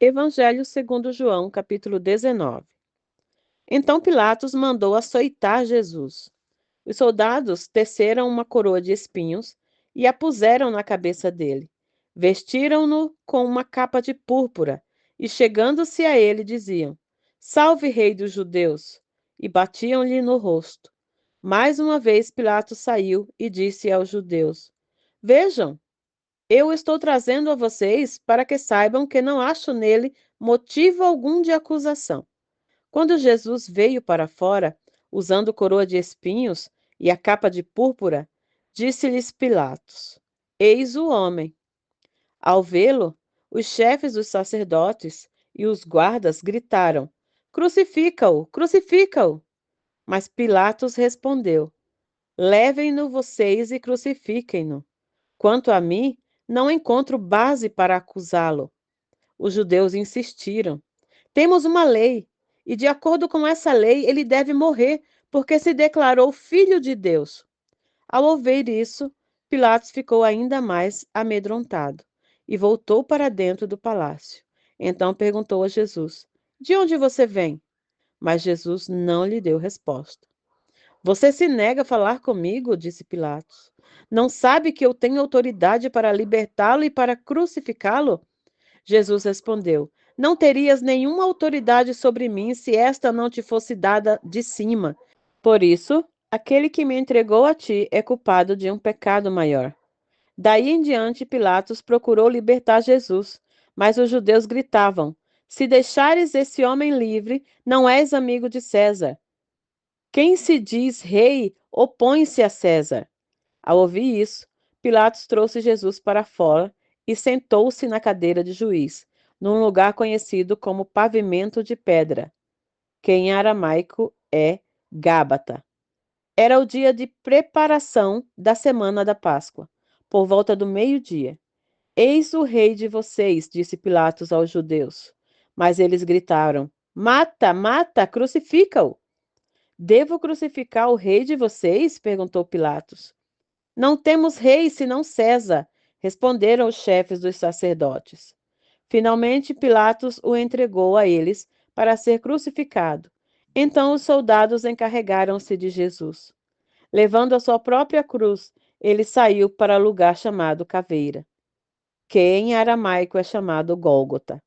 Evangelho segundo João, capítulo 19. Então Pilatos mandou açoitar Jesus. Os soldados teceram uma coroa de espinhos e a puseram na cabeça dele. Vestiram-no com uma capa de púrpura e, chegando-se a ele, diziam: Salve, Rei dos Judeus! E batiam-lhe no rosto. Mais uma vez Pilatos saiu e disse aos judeus: Vejam, eu estou trazendo a vocês para que saibam que não acho nele motivo algum de acusação. Quando Jesus veio para fora, usando coroa de espinhos e a capa de púrpura, disse-lhes Pilatos: Eis o homem. Ao vê-lo, os chefes dos sacerdotes e os guardas gritaram: Crucifica-o! Crucifica-o! Mas Pilatos respondeu: Levem-no vocês e crucifiquem-no. Quanto a mim, não encontro base para acusá-lo. Os judeus insistiram: Temos uma lei, e de acordo com essa lei ele deve morrer, porque se declarou filho de Deus. Ao ouvir isso, Pilatos ficou ainda mais amedrontado e voltou para dentro do palácio. Então perguntou a Jesus: De onde você vem? Mas Jesus não lhe deu resposta. Você se nega a falar comigo? Disse Pilatos. Não sabe que eu tenho autoridade para libertá-lo e para crucificá-lo? Jesus respondeu: Não terias nenhuma autoridade sobre mim se esta não te fosse dada de cima. Por isso, aquele que me entregou a ti é culpado de um pecado maior. Daí em diante, Pilatos procurou libertar Jesus, mas os judeus gritavam: Se deixares esse homem livre, não és amigo de César. Quem se diz rei opõe-se a César. Ao ouvir isso, Pilatos trouxe Jesus para fora e sentou-se na cadeira de juiz, num lugar conhecido como pavimento de pedra, que em aramaico é Gábata. Era o dia de preparação da semana da Páscoa, por volta do meio-dia. Eis o rei de vocês, disse Pilatos aos judeus. Mas eles gritaram: Mata, mata, crucifica-o. Devo crucificar o rei de vocês? Perguntou Pilatos. Não temos rei senão César, responderam os chefes dos sacerdotes. Finalmente, Pilatos o entregou a eles para ser crucificado. Então os soldados encarregaram-se de Jesus. Levando a sua própria cruz, ele saiu para o lugar chamado Caveira, que em aramaico é chamado Gólgota.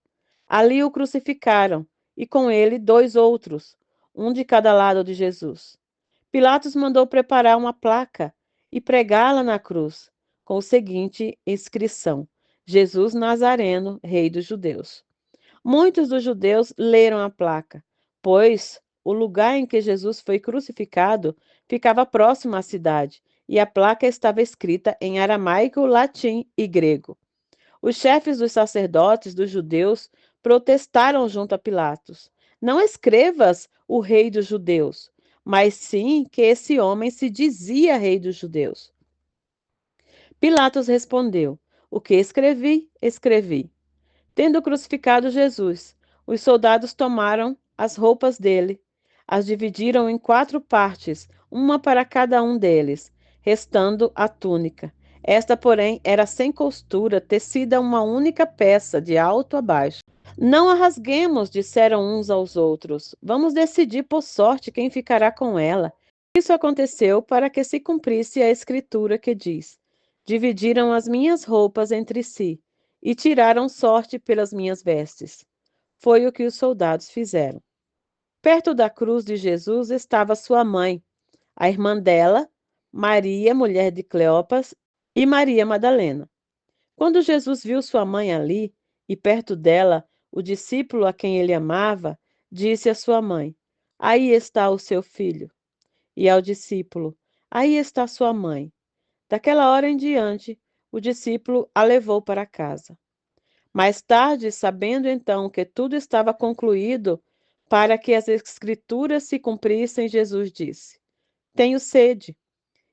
Ali o crucificaram, e com ele dois outros, um de cada lado de Jesus. Pilatos mandou preparar uma placa e pregá-la na cruz, com o seguinte inscrição: Jesus Nazareno, Rei dos Judeus. Muitos dos judeus leram a placa, pois o lugar em que Jesus foi crucificado ficava próximo à cidade, e a placa estava escrita em aramaico, latim e grego. Os chefes dos sacerdotes dos judeus protestaram junto a Pilatos: Não escrevas o rei dos judeus, mas sim que esse homem se dizia rei dos judeus. Pilatos respondeu: O que escrevi, escrevi. Tendo crucificado Jesus, os soldados tomaram as roupas dele, as dividiram em 4 partes, uma para cada um deles, restando a túnica. Esta, porém, era sem costura, tecida uma única peça, de alto a baixo. Não a rasguemos, disseram uns aos outros. Vamos decidir por sorte quem ficará com ela. Isso aconteceu para que se cumprisse a escritura que diz: Dividiram as minhas roupas entre si e tiraram sorte pelas minhas vestes. Foi o que os soldados fizeram. Perto da cruz de Jesus estava sua mãe, a irmã dela, Maria, mulher de Cleopas, e Maria Madalena. Quando Jesus viu sua mãe ali, e perto dela o discípulo a quem ele amava, disse à sua mãe: Aí está o seu filho. E ao discípulo: Aí está sua mãe. Daquela hora em diante, o discípulo a levou para casa. Mais tarde, sabendo então que tudo estava concluído, para que as Escrituras se cumprissem, Jesus disse: Tenho sede.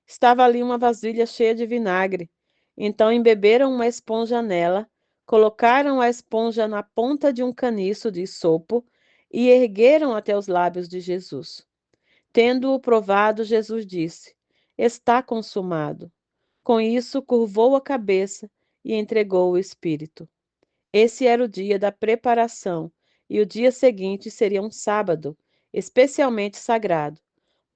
Estava ali uma vasilha cheia de vinagre. Então embeberam uma esponja nela, colocaram a esponja na ponta de um caniço de sopo e ergueram até os lábios de Jesus. Tendo-o provado, Jesus disse: Está consumado. Com isso, curvou a cabeça e entregou o espírito. Esse era o dia da preparação, e o dia seguinte seria um sábado, especialmente sagrado.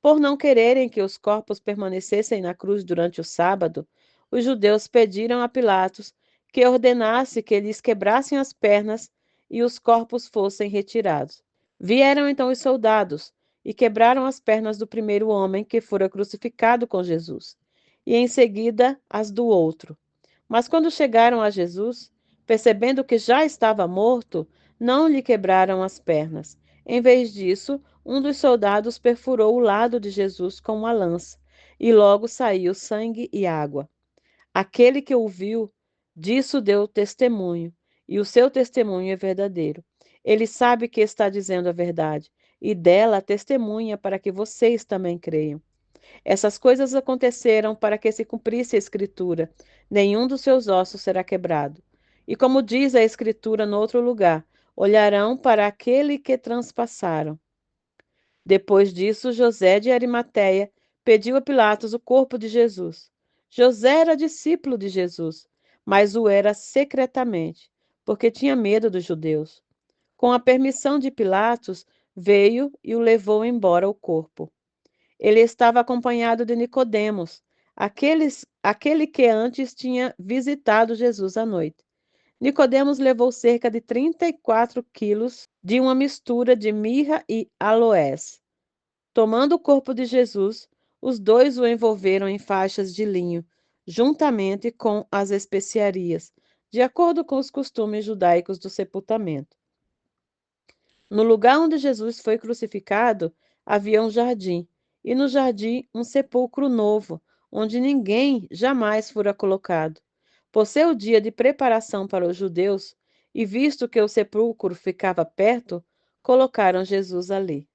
Por não quererem que os corpos permanecessem na cruz durante o sábado, os judeus pediram a Pilatos que ordenasse que lhes quebrassem as pernas e os corpos fossem retirados. Vieram então os soldados e quebraram as pernas do primeiro homem que fora crucificado com Jesus, e em seguida as do outro. Mas quando chegaram a Jesus, percebendo que já estava morto, não lhe quebraram as pernas. Em vez disso, um dos soldados perfurou o lado de Jesus com uma lança, e logo saiu sangue e água. Aquele que o viu, disso deu testemunho, e o seu testemunho é verdadeiro. Ele sabe que está dizendo a verdade, e dela testemunha para que vocês também creiam. Essas coisas aconteceram para que se cumprisse a Escritura: nenhum dos seus ossos será quebrado. E como diz a Escritura no outro lugar, olharão para aquele que transpassaram. Depois disso, José de Arimateia pediu a Pilatos o corpo de Jesus. José era discípulo de Jesus, mas o era secretamente, porque tinha medo dos judeus. Com a permissão de Pilatos, veio e o levou embora o corpo. Ele estava acompanhado de Nicodemos, aquele que antes tinha visitado Jesus à noite. Nicodemos levou cerca de 34 quilos de uma mistura de mirra e aloés. Tomando o corpo de Jesus, os dois o envolveram em faixas de linho, juntamente com as especiarias, de acordo com os costumes judaicos do sepultamento. No lugar onde Jesus foi crucificado, havia um jardim, e no jardim um sepulcro novo, onde ninguém jamais fora colocado. Por ser o dia de preparação para os judeus, e visto que o sepulcro ficava perto, colocaram Jesus ali.